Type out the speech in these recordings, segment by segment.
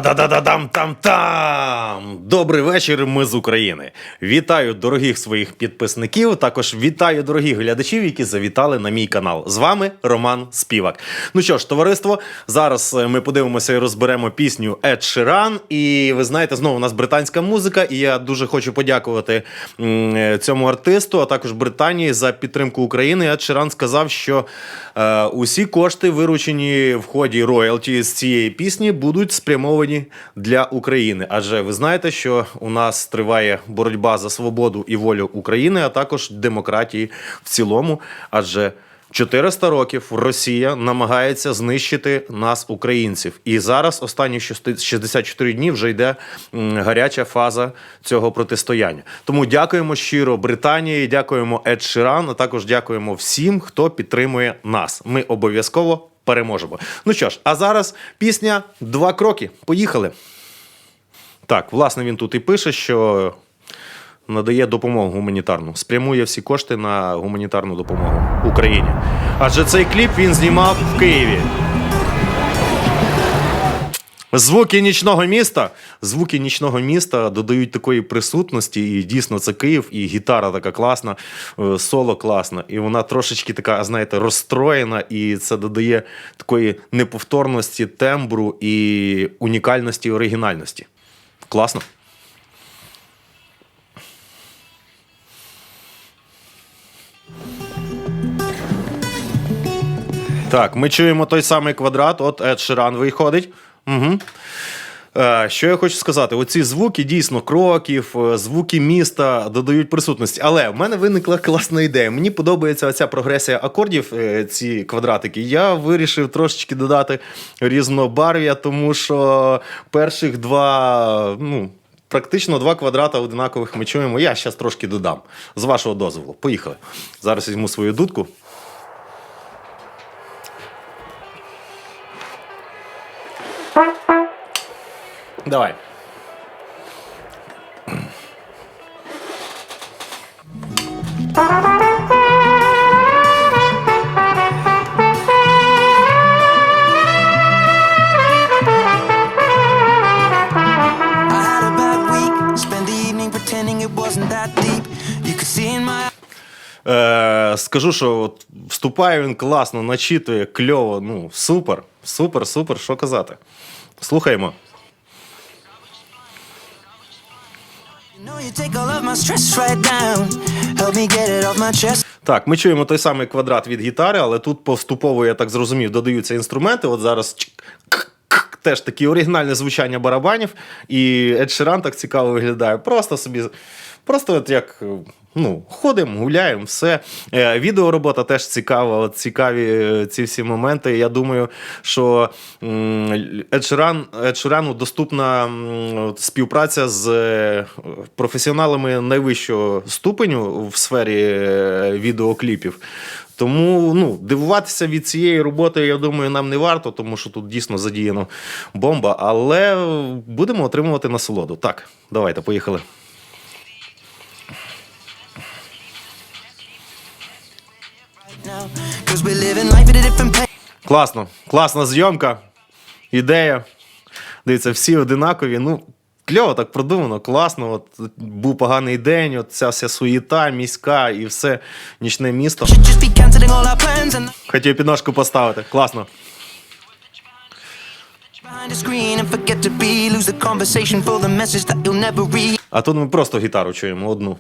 Та-да-да-да-дам-там-там! Добрий вечір, ми з України. Вітаю дорогих своїх підписників, також вітаю дорогих глядачів, які завітали на мій канал. З вами Роман Співак. Ну що ж, товариство, зараз ми подивимося і розберемо пісню Ед Ширан. І ви знаєте, знову у нас британська музика, і я дуже хочу подякувати цьому артисту, а також Британії за підтримку України. Ед Ширан сказав, що усі кошти, виручені в ході роялті з цієї пісні, будуть спрямовані для України. Адже ви знаєте, що у нас триває боротьба за свободу і волю України, а також демократії в цілому. Адже 400 років Росія намагається знищити нас, українців. І зараз, останні 64 дні, вже йде гаряча фаза цього протистояння. Тому дякуємо щиро Британії, дякуємо Ед Ширан, а також дякуємо всім, хто підтримує нас. Ми обов'язково переможемо. Ну що ж, а зараз пісня «Два кроки». Поїхали. Так, власне, він тут і пише, що надає допомогу гуманітарну. Спрямує всі кошти на гуманітарну допомогу Україні. Адже цей кліп він знімав в Києві. Звуки нічного міста додають такої присутності, і дійсно це Київ, і гітара така класна, соло класна, і вона трошечки така, знаєте, розстроєна, і це додає такої неповторності, тембру і унікальності, оригінальності. Класно. Так, ми чуємо той самий квадрат, от Ед Ширан виходить. Угу. Що я хочу сказати, оці звуки, дійсно, кроків, звуки міста додають присутності. Але в мене виникла класна ідея. Мені подобається оця прогресія акордів, ці квадратики. Я вирішив трошечки додати різнобарв'я, тому що перших практично два квадрата одинакових ми чуємо. Я зараз трошки додам. З вашого дозволу. Поїхали. Зараз візьму свою дудку. Давай. Скажу, що от вступає він класно, начитує, кльово, ну, супер, супер, супер, що казати. Слухаємо. Так, ми чуємо той самий квадрат від гітари, але тут поступово, я так зрозумів, додаються інструменти. От зараз теж таке оригінальне звучання барабанів, і Ед Ширан так цікаво виглядає. Просто собі, просто от як, ходимо, гуляємо, все. Відеоробота теж цікава, от цікаві ці всі моменти. Я думаю, що Ед Ширану доступна співпраця з професіоналами найвищого ступеню в сфері відеокліпів. Тому дивуватися від цієї роботи, я думаю, нам не варто, тому що тут дійсно задіяно бомба, але будемо отримувати насолоду. Так, давайте, поїхали. Класно, класна зйомка, ідея. Дивіться, всі одинакові, кльово так продумано, класно. От був поганий день, от ця вся суєта міська і все, нічне місто. Хотів підножку поставити, класно. А тут ми просто гітару чуємо,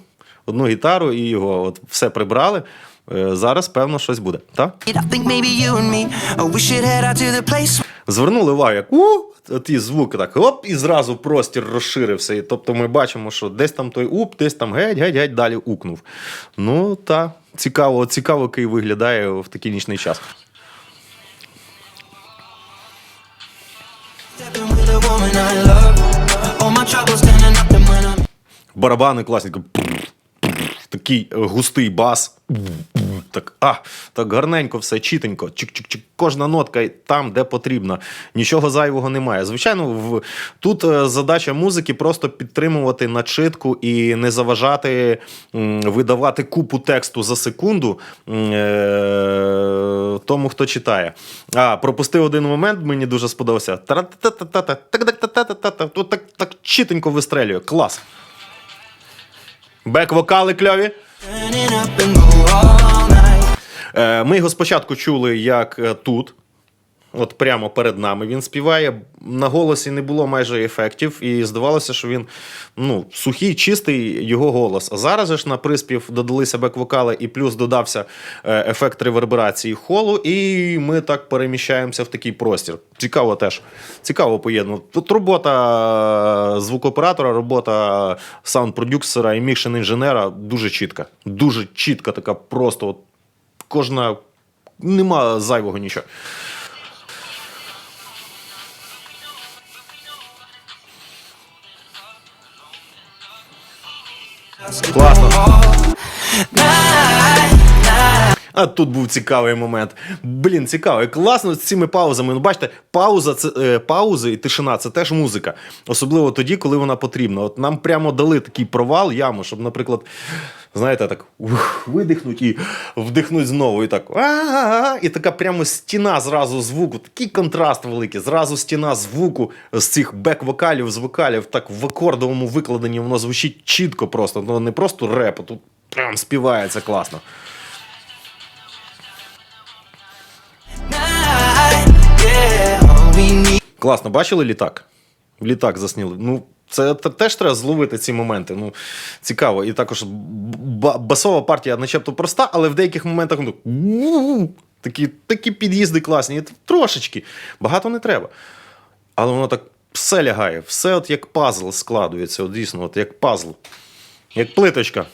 одну гітару і його, от все прибрали. Зараз, певно, щось буде, так? Звернули увагу, як ті звуки так, оп, і зразу простір розширився. І, тобто ми бачимо, що десь там той уп, десь там геть, далі укнув. Цікаво, Київ виглядає в такий нічний час. Барабани класні, такий густий бас. так гарненько все, чітенько, чик-чик-чик, кожна нотка там, де потрібно. Нічого зайвого немає. Звичайно, тут задача музики просто підтримувати начитку і не заважати видавати купу тексту за секунду тому, хто читає. Пропустив один момент, мені дуже сподобався. Тут так чітенько вистрелює. Клас. Бек-вокали кльові. Ми його спочатку чули, як тут. От прямо перед нами він співає. На голосі не було майже ефектів, і здавалося, що він сухий, чистий його голос. А зараз ж на приспів додалися бек-вокали, і плюс додався ефект реверберації холу, і ми так переміщаємося в такий простір. Цікаво теж. Цікаво поєднано. Тут робота звукооператора, робота саунд-продюсера і мікшн-інженера дуже чітка. Дуже чітка така просто. От кожна... Нема зайвого нічого. Класно. А тут був цікавий момент. Блін, цікавий. Класно з цими паузами. Ну, бачите, паузи і тишина – це теж музика. Особливо тоді, коли вона потрібна. От нам прямо дали такий провал, яму, щоб, наприклад, знаєте, так видихнуть і вдихнуть знову. І так, і така прямо стіна зразу звуку. Такий контраст великий. Зразу стіна звуку з цих бек-вокалів, з вокалів. Так в акордовому викладенні воно звучить чітко просто. Ну, не просто реп, а тут прям співається класно. Класно, бачили літак? Літак засніли. Ну, це теж треба зловити ці моменти. Ну, цікаво. І також басова партія начебто проста, але в деяких моментах такі під'їзди класні. Трошечки. Багато не треба. Але воно так все лягає. Все от як пазл складується. От дійсно, от як пазл. Як плиточка.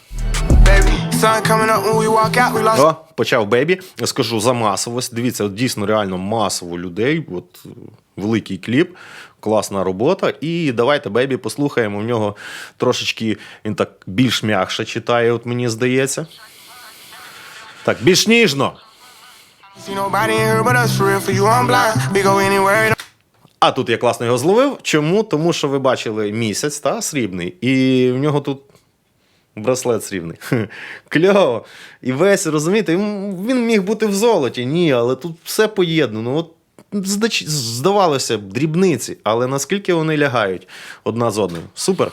О, почав Бейбі. Скажу за масовость. Дивіться, от дійсно реально масово людей. От великий кліп, класна робота. І давайте Бейбі послухаємо. В нього трошечки він так більш м'якше читає, от мені здається. Так, більш ніжно. А тут я класно його зловив. Чому? Тому що ви бачили місяць, та, срібний. І в нього тут браслет срібний. Кльово. І весь, розумієте, він міг бути в золоті. Ні, але тут все поєднано. От, здавалося б, дрібниці, але наскільки вони лягають одна з одною. Супер.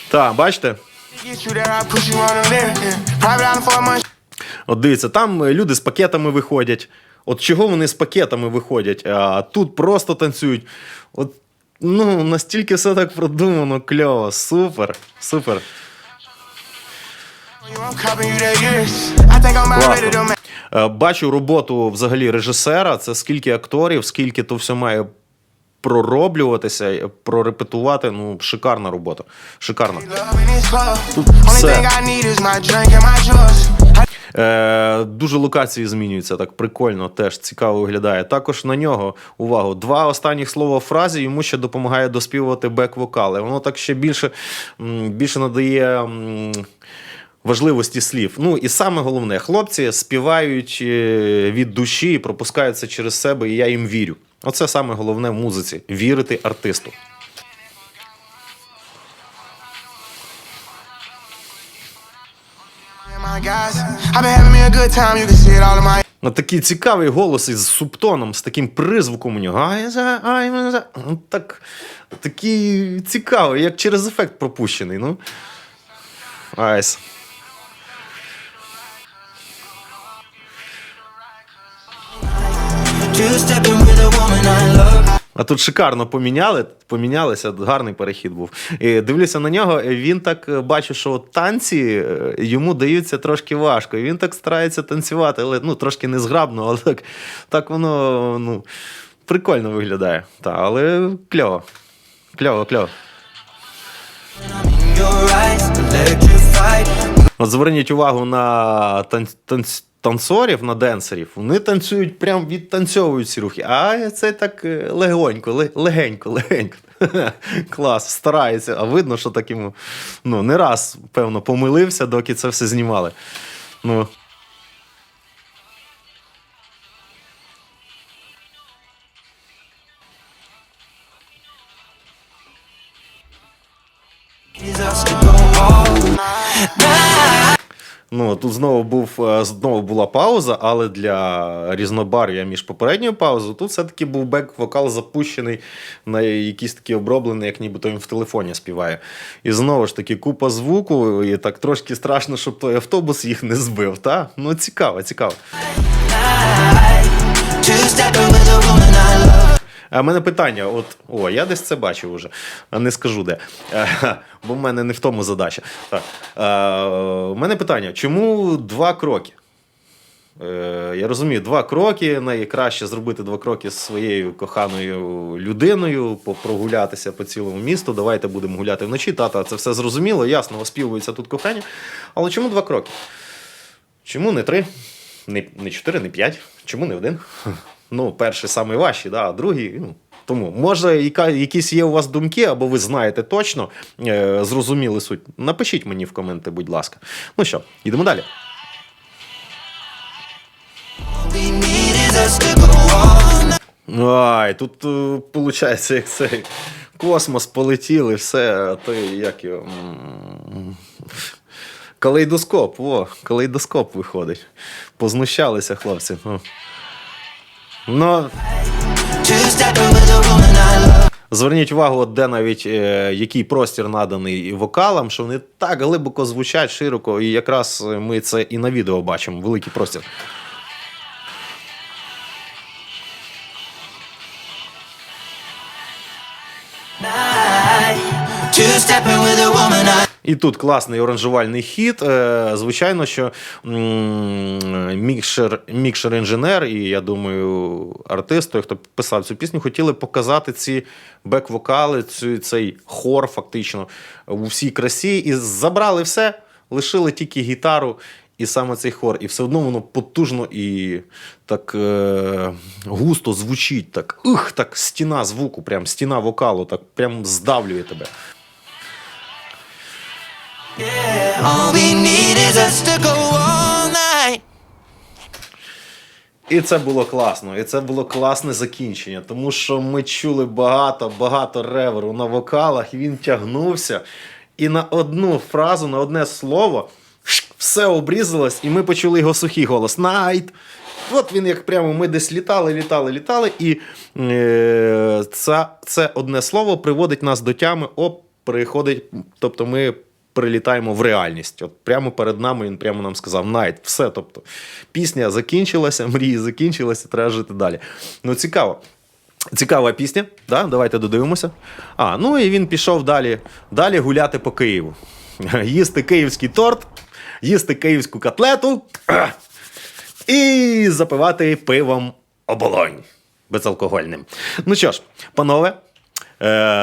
Так, бачите? От дивіться, там люди з пакетами виходять. От чого вони з пакетами виходять? А тут просто танцюють. От, ну, настільки все так продумано, кльово. Супер, супер. Класно. Бачу роботу взагалі режисера, це скільки акторів, скільки то все має пророблюватися, прорепетувати. Ну, шикарна робота. Шикарна. Тут все. Дуже локації змінюються, так прикольно, теж цікаво виглядає. Також на нього, увагу, 2 останніх слова в фразі йому ще допомагає доспівувати бек-вокали. Воно так ще більше надає важливості слів. Ну і саме головне, хлопці співають від душі і пропускають це через себе, і я їм вірю. Оце саме головне в музиці – вірити артисту. Такий цікавий голос із субтоном, з таким призвуком у нього. Такий цікавий, як через ефект пропущений. Ну. Айс. А тут шикарно помінялися, гарний перехід був. І дивлюся на нього, він так бачу, що танці йому даються трошки важко. І він так старається танцювати, але трошки незграбно, але так воно прикольно виглядає. Але кльово. Кльово. От зверніть увагу на танцорів, на денсерів, вони танцюють, прям відтанцьовують ці рухи. А це так легенько. Клас, старається. А видно, що так йому, не раз, певно, помилився, доки це все знімали. Тут знову була пауза, але для різнобарв'я між попередньою паузою тут все-таки був бек-вокал запущений на якийсь такий оброблений, як нібито він в телефоні співає. І знову ж таки купа звуку, і так трошки страшно, щоб той автобус їх не збив, та? Цікаво. А в мене питання, я десь це бачив уже, а не скажу де, бо в мене не в тому задача. У мене питання, чому 2 кроки? Я розумію, 2 кроки, найкраще зробити 2 кроки з своєю коханою людиною, прогулятися по цілому місту, давайте будемо гуляти вночі, тата, це все зрозуміло, ясно, оспівується тут кохання, але чому 2 кроки? Чому не 3, не 4, не 5, чому не 1? Перший самий важчий, а другий, тому, може, якісь є у вас думки, або ви знаєте точно, зрозуміли суть. Напишіть мені в коменти, будь ласка. Ну що, йдемо далі. Тут, виходить, як цей космос полетіли, все, як його... Калейдоскоп виходить. Познущалися хлопці. Зверніть увагу, де навіть який простір наданий вокалам, що вони так глибоко звучать, широко, і якраз ми це і на відео бачимо, великий простір. І тут класний оранжувальний хід. Звичайно, що мікшер-інженер і, я думаю, артист, той, хто писав цю пісню, хотіли показати ці бек-вокали, цей хор фактично у всій красі. І забрали все, лишили тільки гітару і саме цей хор. І все одно воно потужно і так густо звучить. Так стіна звуку, прям стіна вокалу, так прям здавлює тебе. І це було класно, і це було класне закінчення, тому що ми чули багато реверу на вокалах, і він тягнувся, і на одну фразу, на одне слово все обрізалось, і ми почули його сухий голос. Найт! От він як прямо, ми десь літали, і це одне слово приводить нас до тями, приходить, тобто ми прилітаємо в реальність. От прямо перед нами він прямо нам сказав Найт, все, тобто пісня закінчилася, мрії закінчилися, треба жити далі. Цікаво. Цікава пісня, да? Давайте додивимося. І він пішов далі гуляти по Києву. Їсти київський торт, їсти київську котлету і запивати пивом Оболонь безалкогольним. Ну що ж, панове,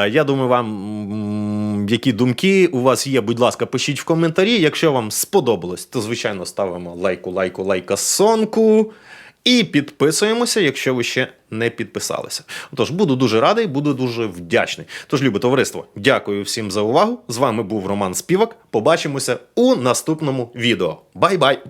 я думаю, вам які думки у вас є, будь ласка, пишіть в коментарі. Якщо вам сподобалось, то, звичайно, ставимо лайкасонку і підписуємося, якщо ви ще не підписалися. Тож, буду дуже радий, буду дуже вдячний. Тож, любе товариство, дякую всім за увагу. З вами був Роман Співак. Побачимося у наступному відео. Бай-бай!